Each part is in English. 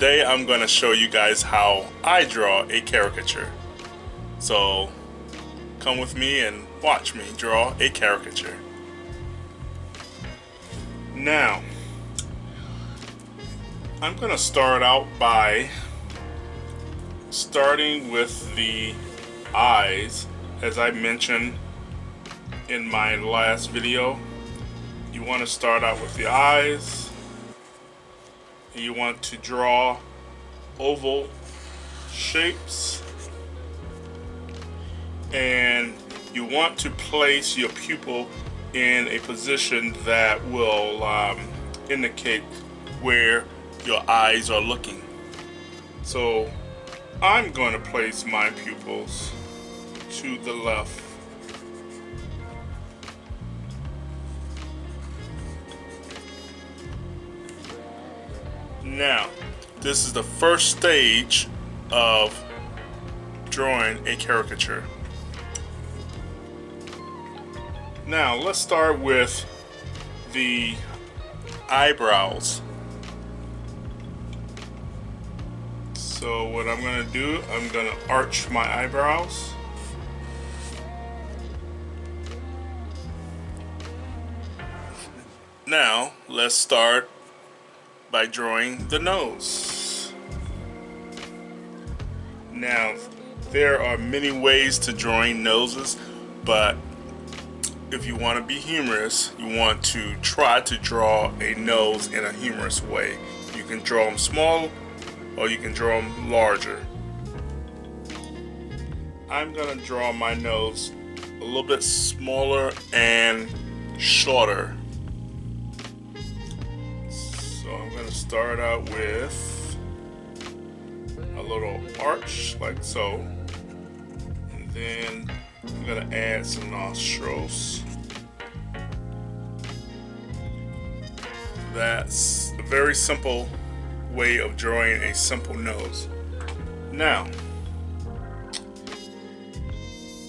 today I'm going to show you guys how I draw a caricature. So come with me and watch me draw a caricature. Now, I'm going to start out by starting with the eyes. As I mentioned in my last video, you want to start out with the eyes. You want to draw oval shapes, and you want to place your pupil in a position that will indicate where your eyes are looking. So I'm going to place my pupils to the left. Now, this is the first stage of drawing a caricature. Now, let's start with the eyebrows. So what I'm going to do, I'm going to arch my eyebrows. Now, let's start by drawing the nose. Now, there are many ways to drawing noses, but if you want to be humorous, you want to try to draw a nose in a humorous way. You can draw them small or you can draw them larger. I'm going to draw my nose a little bit smaller and shorter. So I'm going to start out with a little arch like so, and then I'm going to add some nostrils. That's a very simple way of drawing a simple nose. Now,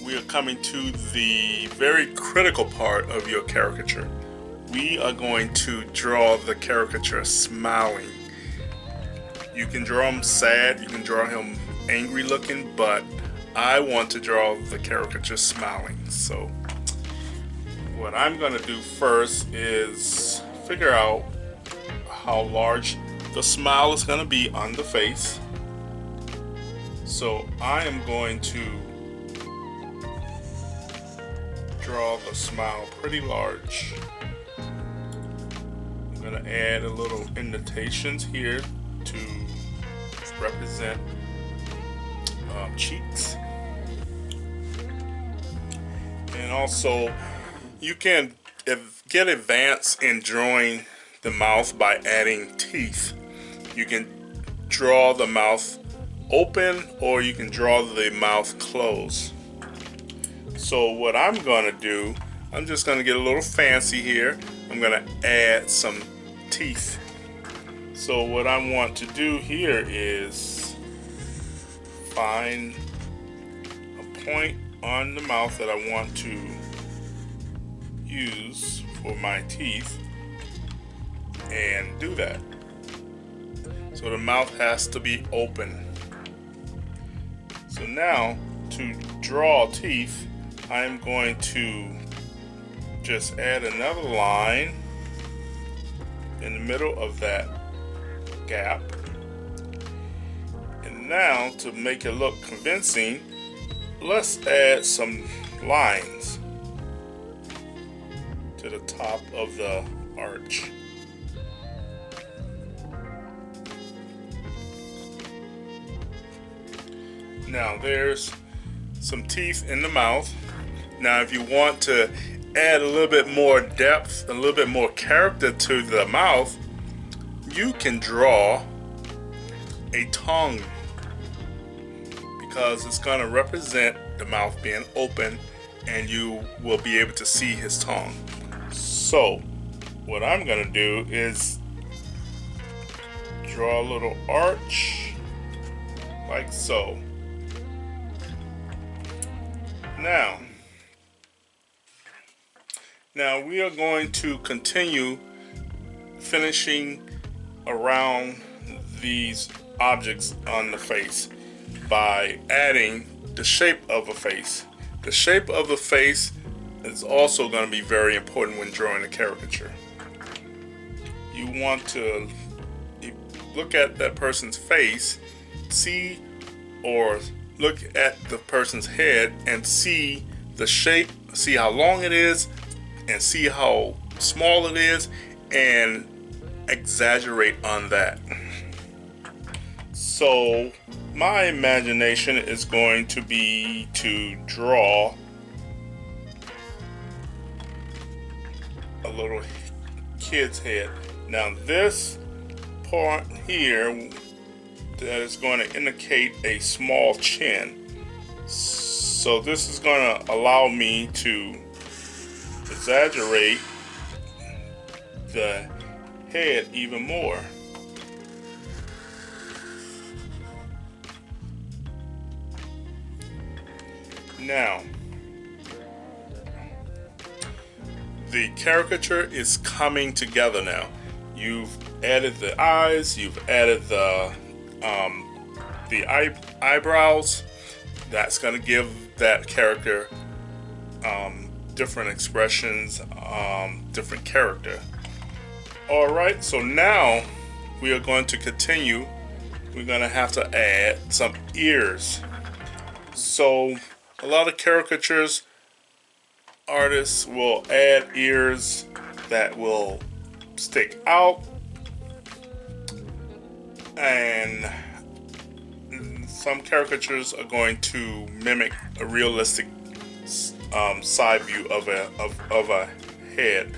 we are coming to the very critical part of your caricature. We are going to draw the caricature smiling. You can draw him sad, you can draw him angry looking, but I want to draw the caricature smiling. So what I'm going to do first is figure out how large the smile is going to be on the face. So I am going to draw the smile pretty large. I'm going to add a little indentations here to represent cheeks. And also, you can get advanced in drawing the mouth by adding teeth. You can draw the mouth open or you can draw the mouth closed. So what I'm going to do, I'm just going to get a little fancy here. I'm going to add some teeth. So what I want to do here is find a point on the mouth that I want to use for my teeth and do that. So the mouth has to be open. So now to draw teeth, I'm going to just add another line in the middle of that gap. And now to make it look convincing, let's add some lines to the top of the arch. Now there's some teeth in the mouth. Now if you want to add a little bit more depth, a little bit more character to the mouth, you can draw a tongue, because it's going to represent the mouth being open and you will be able to see his tongue. So what I'm going to do is draw a little arch like so. Now we are going to continue finishing around these objects on the face by adding the shape of a face. The shape of the face is also going to be very important when drawing a caricature. You want to look at that person's face, see or look at the person's head and see the shape, see how long it is, and see how small it is, and exaggerate on that. So my imagination is going to be to draw a little kid's head. Now this part here that is going to indicate a small chin. So this is going to allow me to exaggerate the head even more. Now, the caricature is coming together now. You've added the eyes, you've added the eyebrows. That's going to give that character different expressions, different character. Alright, so now we are going to continue. We're going to have to add some ears. So a lot of caricatures artists will add ears that will stick out, and some caricatures are going to mimic a realistic side view of a head.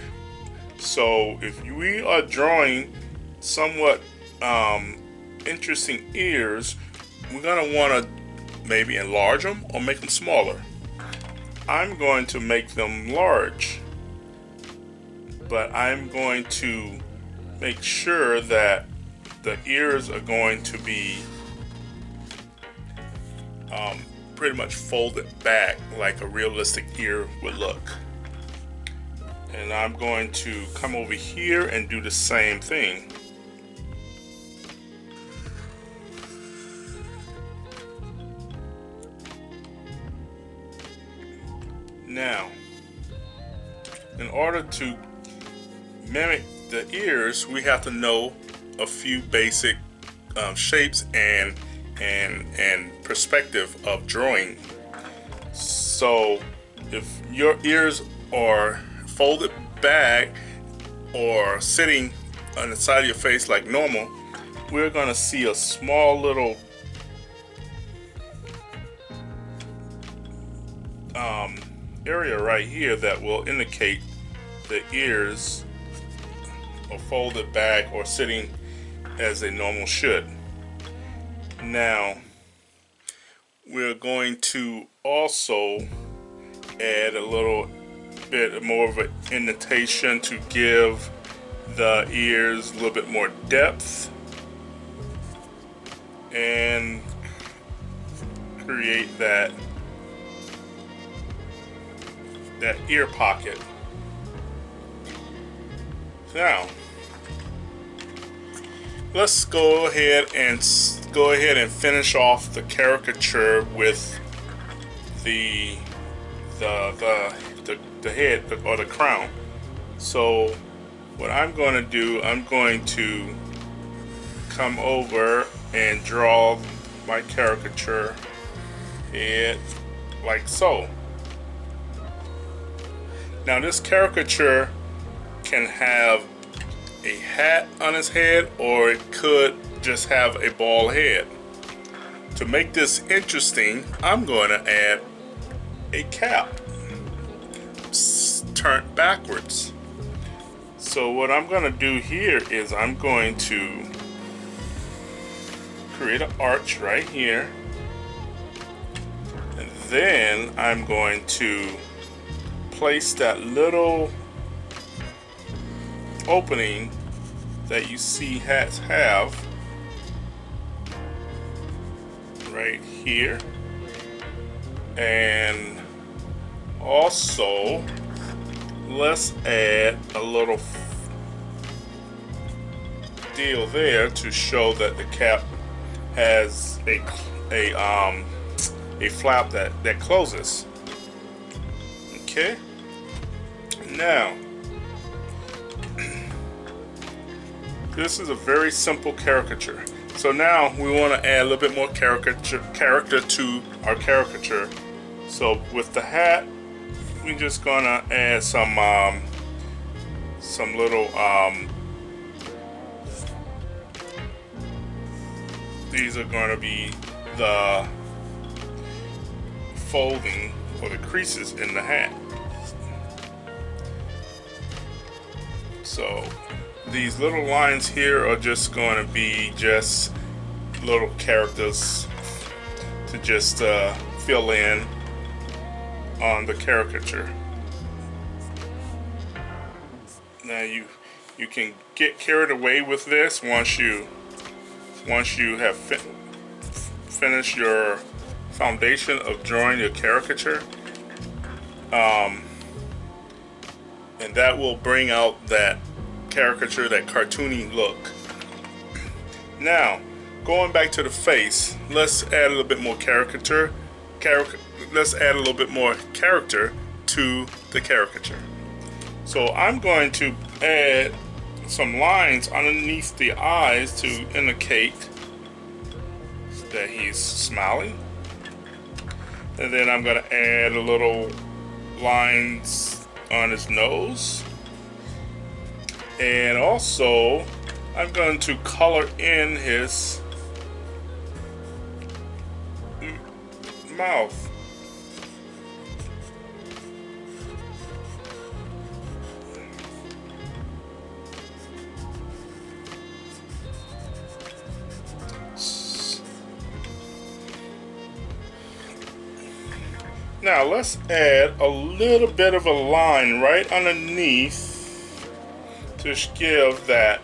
So if we are drawing somewhat interesting ears, we're going to want to maybe enlarge them or make them smaller. I'm going to make them large, but I'm going to make sure that the ears are going to be pretty much folded back like a realistic ear would look. And I'm going to come over here and do the same thing. Now, in order to mimic the ears, we have to know a few basic shapes and perspective of drawing. So if your ears are folded back or sitting on the side of your face like normal, we're going to see a small little area right here that will indicate the ears are folded back or sitting as they normal should. Now we're going to also add a little bit more of an indentation to give the ears a little bit more depth and create that ear pocket. Now let's go ahead and finish off the caricature with the head or the crown. So what I'm going to do, I'm going to come over and draw my caricature head like so. Now this caricature can have a hat on his head, or it could just have a bald head. To make this interesting, I'm going to add a cap turned backwards. So what I'm going to do here is I'm going to create an arch right here, and then I'm going to place that little opening that you see hats have right here, and also let's add a little deal there to show that the cap has a flap that closes. Okay. Now, this is a very simple caricature. So now we want to add a little bit more character to our caricature. So with the hat, we're just gonna add some little these are gonna be the folding or the creases in the hat. So these little lines here are just going to be just little characters to just fill in on the caricature. Now you can get carried away with this once you have finished your foundation of drawing your caricature, and that will bring out that caricature, that cartoony look. Now, going back to the face, let's add a little bit more let's add a little bit more character to the caricature. So I'm going to add some lines underneath the eyes to indicate that he's smiling. And then I'm going to add a little lines on his nose. And also, I'm going to color in his mouth. Now let's add a little bit of a line right underneath to give that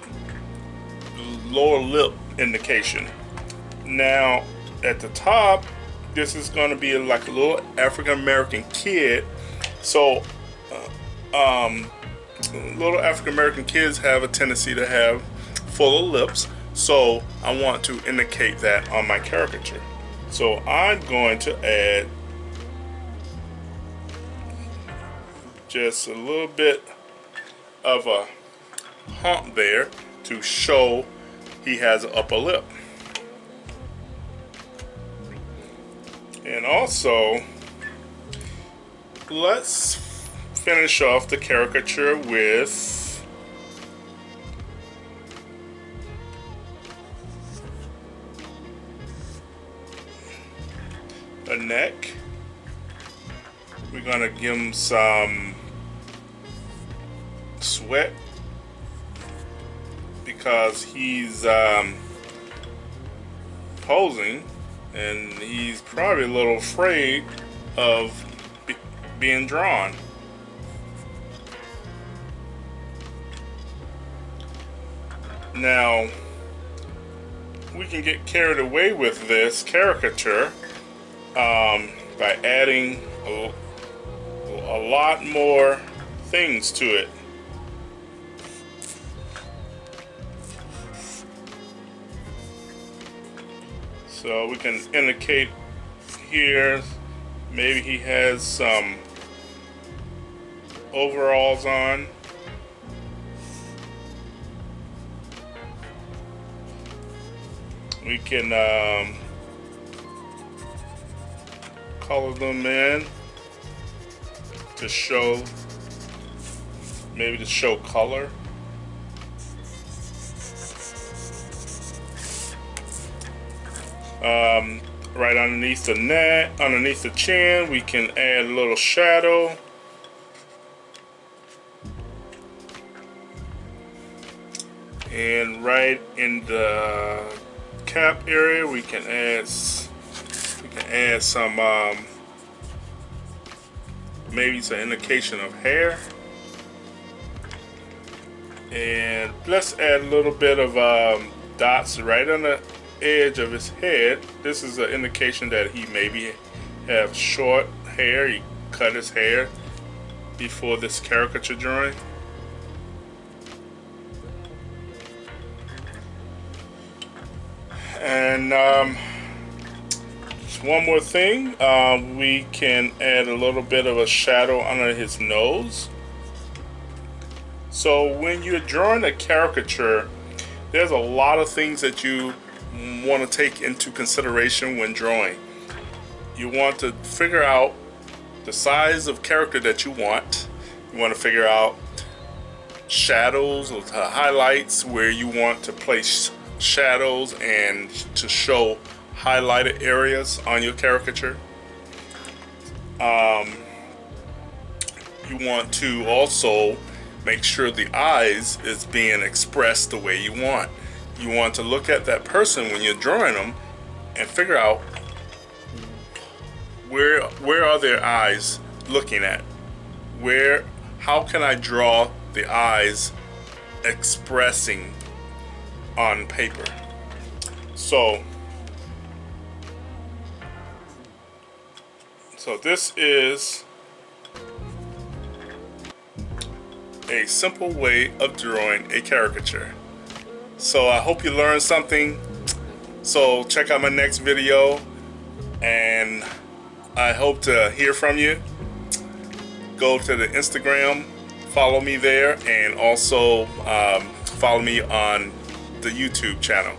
lower lip indication. Now at the top, this is going to be like a little African American kid. So little African American kids have a tendency to have fuller lips. So I want to indicate that on my caricature. So I'm going to add just a little bit of a hump there to show he has an upper lip. And also, let's finish off the caricature with a neck. We're gonna give him some sweat because he's posing and he's probably a little afraid of being drawn. Now we can get carried away with this caricature by adding a lot more things to it. So we can indicate here, maybe he has some overalls on. We can color them in to show, maybe to show color. Right underneath the neck, underneath the chin, we can add a little shadow. And right in the cap area, we can add some maybe some indication of hair. And let's add a little bit of dots right on the edge of his head. This is an indication that he maybe have short hair. He cut his hair before this caricature drawing. And just one more thing, we can add a little bit of a shadow under his nose. So when you're drawing a caricature, there's a lot of things that you want to take into consideration when drawing. You want to figure out the size of character that you want. You want to figure out shadows or highlights, where you want to place shadows and to show highlighted areas on your caricature. You want to also make sure the eyes is being expressed the way you want. You want to look at that person when you're drawing them and figure out where are their eyes looking at? How can I draw the eyes expressing on paper? So this is a simple way of drawing a caricature. So I hope you learned something. So check out my next video, and I hope to hear from you. Go to the Instagram, follow me there, and also follow me on the YouTube channel.